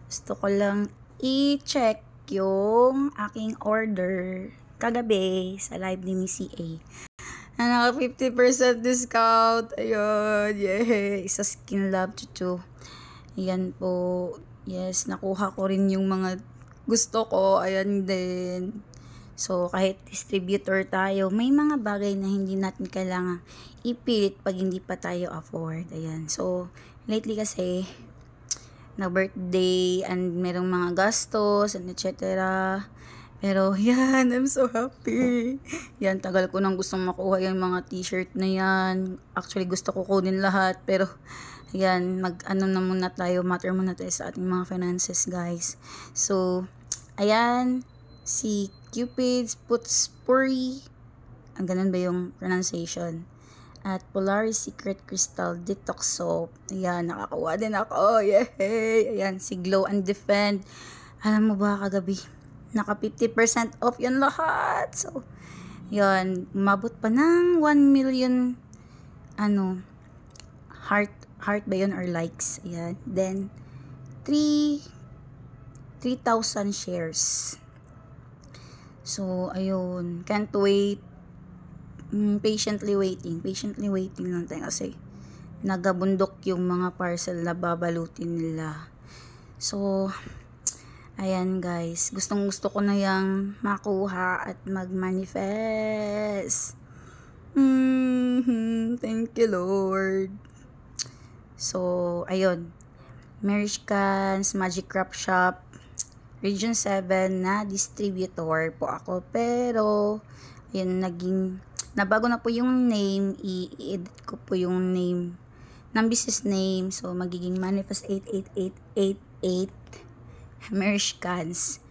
Gusto ko lang i-check yung aking order kagabi sa live ni Miss CA. Na naka 50% discount. Ayun, yay! Sa Skin Lab Tutu. Ayan po. Yes, nakuha ko rin yung mga gusto ko. Ayan din. So, kahit distributor tayo, may mga bagay na hindi natin kailangan ipilit pag hindi pa tayo afford. Ayan. So, lately kasi, na birthday and merong mga gastos and etc. Pero yan, I'm so happy. Yan, tagal ko nang gustong makuha yung mga t-shirt na yan. Actually, gusto ko kunin lahat. Pero, yan, matter muna tayo sa ating mga finances, guys. So, ayan, si Cupid's Putspuri. Ang ganun ba yung pronunciation? At Polaris Secret Crystal Detox Soap. Ayan, nakakuha din ako. Yay! Ayan, si Glow and Defend. Alam mo ba, kagabi, naka 50% off yan lahat. So, yun, umabot pa ng 1 million, heart ba yun or likes. Ayan. Then, 3,000 shares. So, ayun, can't wait. Patiently waiting lang tayo kasi nagabundok yung mga parcel na babalutin nila. So, ayan guys, gustong gusto ko na yung makuha at mag-manifest. Thank you Lord. So, ayun, Merishkans Magic Craft Shop Region 7 na distributor po ako, pero yun, nabago na po yung name, i-edit ko po yung name ng business name. So, magiging Manifest 88888 Merishkans.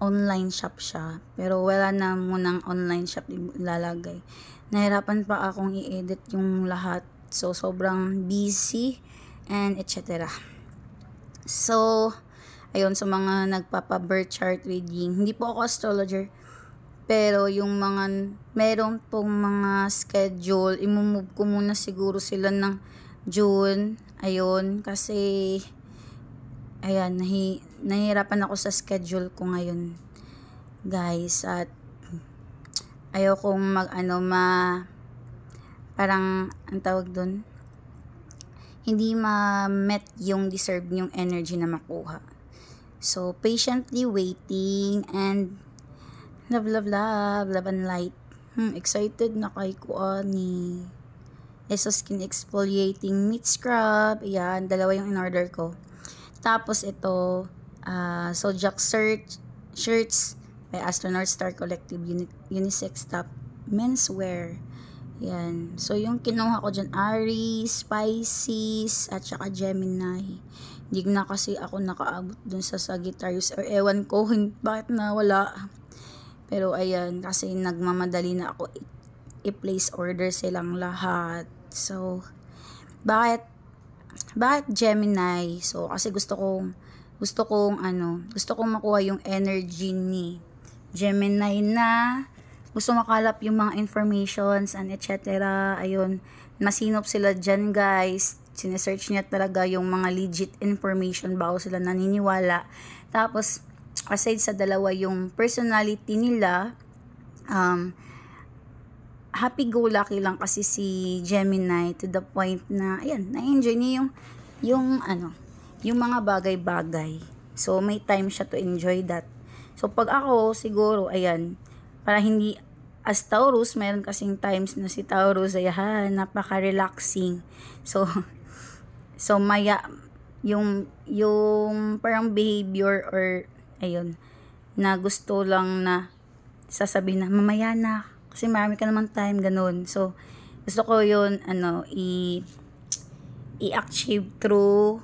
Online shop siya. Pero wala na munang online shop ilalagay. Nahirapan pa akong i-edit yung lahat. So, sobrang busy and etc. So, ayun, sa mga nagpapa-birth chart reading, hindi po ako astrologer. Pero yung meron pong mga schedule, imumove ko muna siguro sila ng June. Ayun, kasi, ayan, nahihirapan ako sa schedule ko ngayon, guys. At, ayaw kong parang, ang tawag dun, hindi ma-met yung deserve yung energy na makuha. So, patiently waiting and love and light. Excited na kay ni Eso Skin Exfoliating Meat Scrub. Ayan, dalawa yung in-order ko. Tapos ito, Sojak shirts by Astronaut Star Collective Unisex Top Menswear. Yan. So, yung kinuha ko dyan, Aries, Pisces, at saka Gemini. Hindi na kasi ako nakaabot dun sa Sagittarius or ewan ko bakit nawala. Pero ayan, kasi nagmamadali na ako i-place order silang lahat. So, bakit Gemini? So, kasi gusto kong makuha yung energy ni Gemini na gusto makalap yung mga informations and etc. Ayun, masinop sila dyan guys. Sinesearch niya talaga yung mga legit information bago sila naniniwala. Tapos, aside sa dalawa yung personality nila, happy-go-lucky lang kasi si Gemini to the point na, ayan, na-enjoy niya yung mga bagay-bagay. So, may time siya to enjoy that. So, pag ako, siguro, ayan, para hindi, as Taurus, mayroon kasing times na si Taurus, ayan, napaka-relaxing. So, yung parang behavior or, ayun, na gusto lang na sasabihin na, mamaya na, kasi marami ka naman time, ganun. So, gusto ko yun, i-achieve through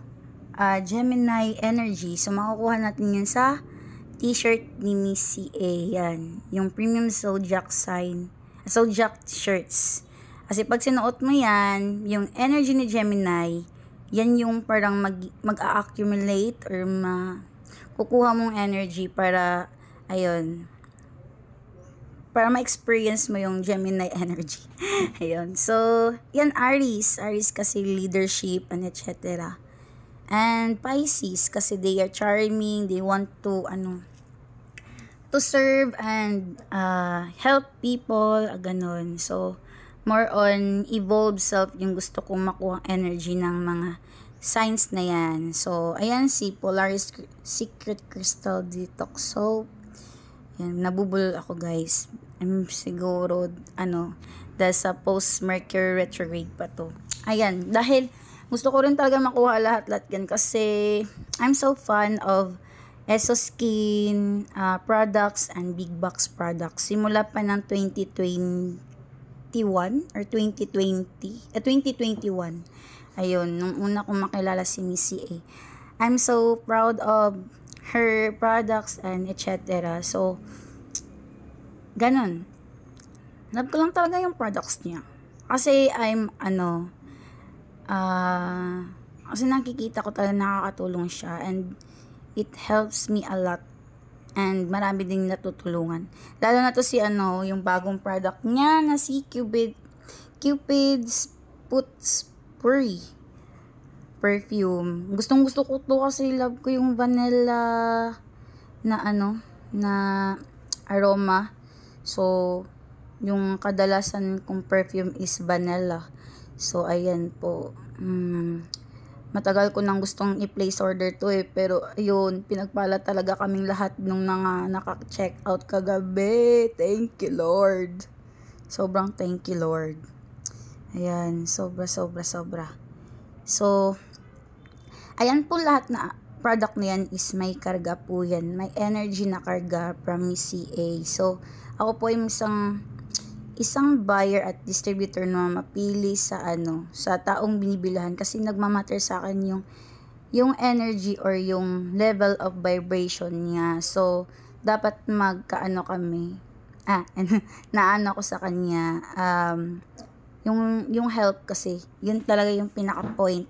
Gemini energy. So, makukuha natin yun sa t-shirt ni Miss CA. Yan. Yung premium zodiac shirts. Kasi pag sinuot mo yan, yung energy ni Gemini, yan yung parang mag-accumulate or kukuha mong energy para, ayun, para ma-experience mo yung Gemini energy. Ayun. So, yan, Aries. Aries kasi leadership and etc. And Pisces, kasi they are charming, they want to, to serve and help people, ganon. So, more on evolved self yung gusto kong makuha energy ng mga signs na yan. So, ayan si Polaris Secret Crystal Detox Soap. Yan, nabubulol ako guys. I'm siguro, dahil sa post-Mercury retrograde pa to. Ayan, dahil gusto ko rin talaga makuha lahat-lahat yan kasi I'm so fan of EsoSkin products and big box products. Simula pa ng 2021 or 2021. Ayun, nung una kong makilala si Missy A. I'm so proud of her products and etc. So, ganun. Love ko lang talaga yung products niya. Kasi kasi nakikita ko talaga nakakatulong siya and it helps me a lot and marami ding natutulungan. Lalo na to si yung bagong product niya na si Cupid's Potpourri perfume. Gustong gusto ko to kasi love ko yung vanilla na na aroma. So, yung kadalasan kong perfume is vanilla. So, ayan po. Matagal ko nang gustong i-place order to pero ayun, pinagpala talaga kaming lahat nung naka-check out kagabi. Thank you, Lord. Sobrang thank you, Lord. Ayan, sobra. So, ayan po lahat na product na yan is may karga po yan. May energy na karga from Missy A. So, ako po yung isang buyer at distributor na mapili sa sa taong binibilahan kasi nagmamatter sa akin yung energy or yung level of vibration niya. So, dapat kami. Naano ko sa kanya. Yung help kasi, yun talaga yung pinaka-point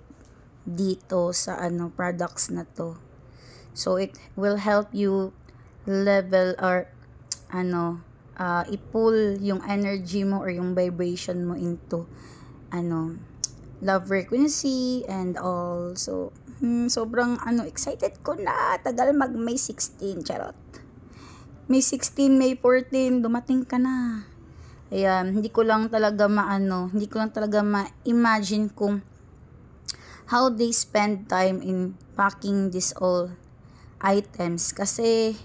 dito sa products na to. So, it will help you level or i-pull yung energy mo or yung vibration mo into love frequency and all. So, sobrang excited ko na. Tagal May 16, charot. May 16, May 14, dumating ka na. Ayan, hindi ko lang talaga ma-imagine kung how they spend time in packing this all items kasi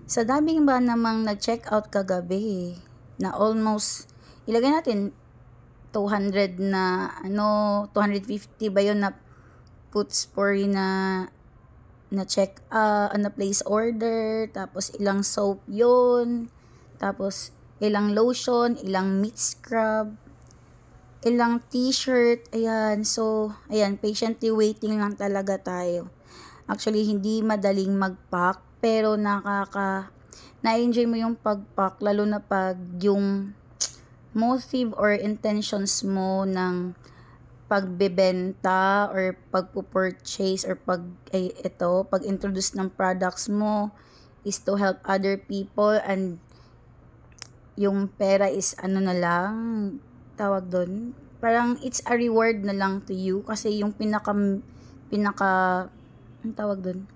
sa daming ba namang nag-check out kagabi na almost ilagay natin 200 na 250 ba yun na Potpourri na check na place order, tapos ilang soap yun, tapos ilang lotion, ilang meat scrub, ilang t-shirt. Ayan, so ayan, patiently waiting lang talaga tayo. Actually, hindi madaling mag-pack pero na-enjoy mo yung pag-pack, lalo na pag yung motive or intentions mo ng pagbebenta or pagpo-purchase or pag-introduce ng products mo is to help other people and yung pera is na lang, tawag doon, parang it's a reward na lang to you kasi yung pinaka ang tawag doon,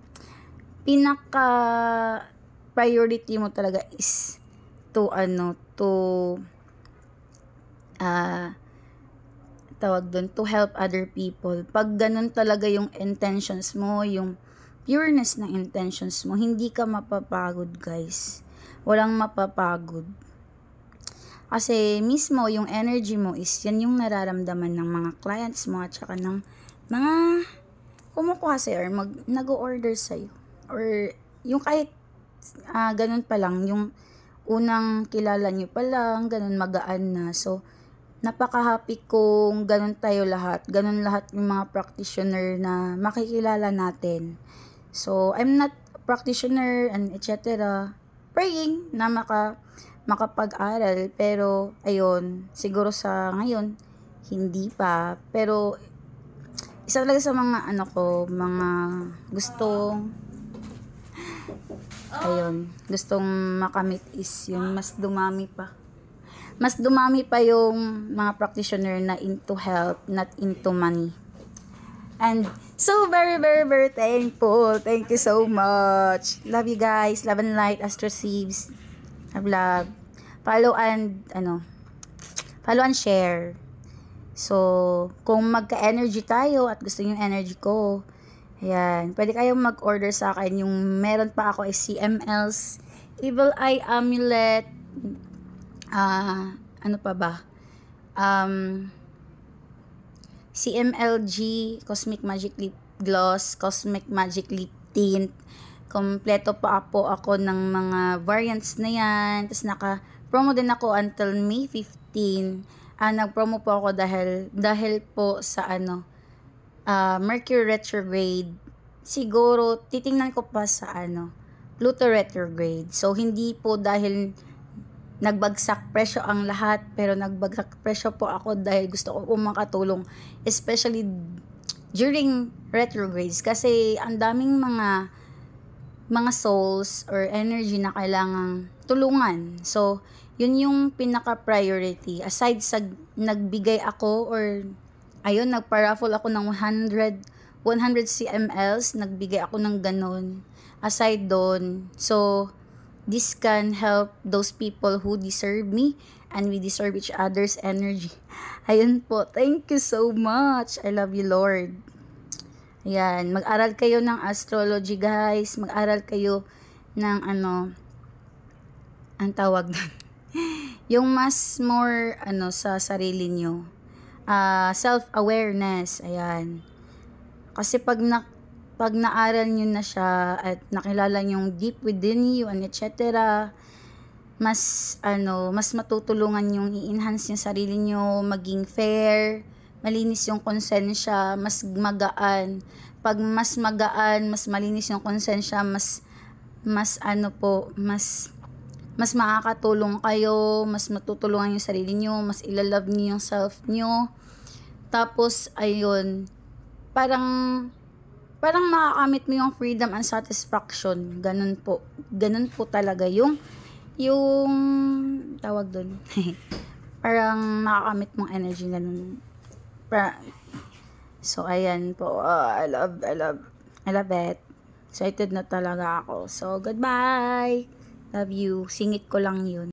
pinaka priority mo talaga is to tawag doon, to help other people. Pag ganun talaga yung intentions mo, yung pureness ng intentions mo, hindi ka mapapagod, guys. Walang mapapagod. Kasi mismo yung energy mo is yan yung nararamdaman ng mga clients mo at saka ng mga kumukuha sa'yo or nag-o-order sa'yo. Or yung kahit ganun pa lang, yung unang kilala nyo pa lang, ganun magaan na. So, napaka-happy kung ganun tayo lahat. Ganun lahat yung mga practitioner na makikilala natin. So, I'm not a practitioner and etc. Praying na makapag-aral. Pero, ayun, siguro sa ngayon, hindi pa. Pero, isa talaga sa mga mga gustong makamit is yung mas dumami pa yung mga practitioner na into health, not into money. And So, very, very, very thankful. Thank you so much. Love you guys. Love and light, Astro Sieves. Love. Follow and share. So, kung magka-energy tayo at gusto niyo yung energy ko, ayan, pwede kayong mag-order sa akin. Yung meron pa ako is CML's Evil Eye Amulet. Ano pa ba? CMLG Cosmic Magic Lip Gloss, Cosmic Magic Lip Tint. Kompleto pa po ako ng mga variants na yan. Tapos naka-promo din ako until May 15. Nag-promo po ako dahil po sa Mercury retrograde. Siguro titingnan ko pa sa Pluto retrograde. So hindi po dahil nagbagsak presyo ang lahat, pero nagbagsak presyo po ako dahil gusto ko po makatulong, especially during retrogrades, kasi ang daming mga souls or energy na kailangang tulungan. So yun yung pinaka-priority. Aside sa nagbigay ako or nagpa-raffle ako ng 100 CMLs, nagbigay ako ng ganun. Aside doon, so this can help those people who deserve me, and we deserve each other's energy. Ayun po, thank you so much. I love you, Lord. Ayan, mag-aral kayo ng astrology, guys. Mag-aral kayo ng ang tawag doon. Yung mas more sa sarili nyo. Self-awareness. Ayan. Kasi pag naaral nyo na siya at nakilala nyo yung deep within you and etc., mas matutulungan yung i-enhance yung sarili nyo, maging fair, malinis yung konsensya, mas magaan. Pag mas magaan, mas malinis yung konsensya, mas makakatulong kayo, mas matutulungan yung sarili nyo, mas ilalove nyo yung self nyo. Tapos, ayun, parang makakamit mo yung freedom and satisfaction. Ganun po talaga yung tawag doon. Parang makakamit mong energy, ganun. So, ayan po. I love it. Excited na talaga ako. So, goodbye. Love you. Singit ko lang yun.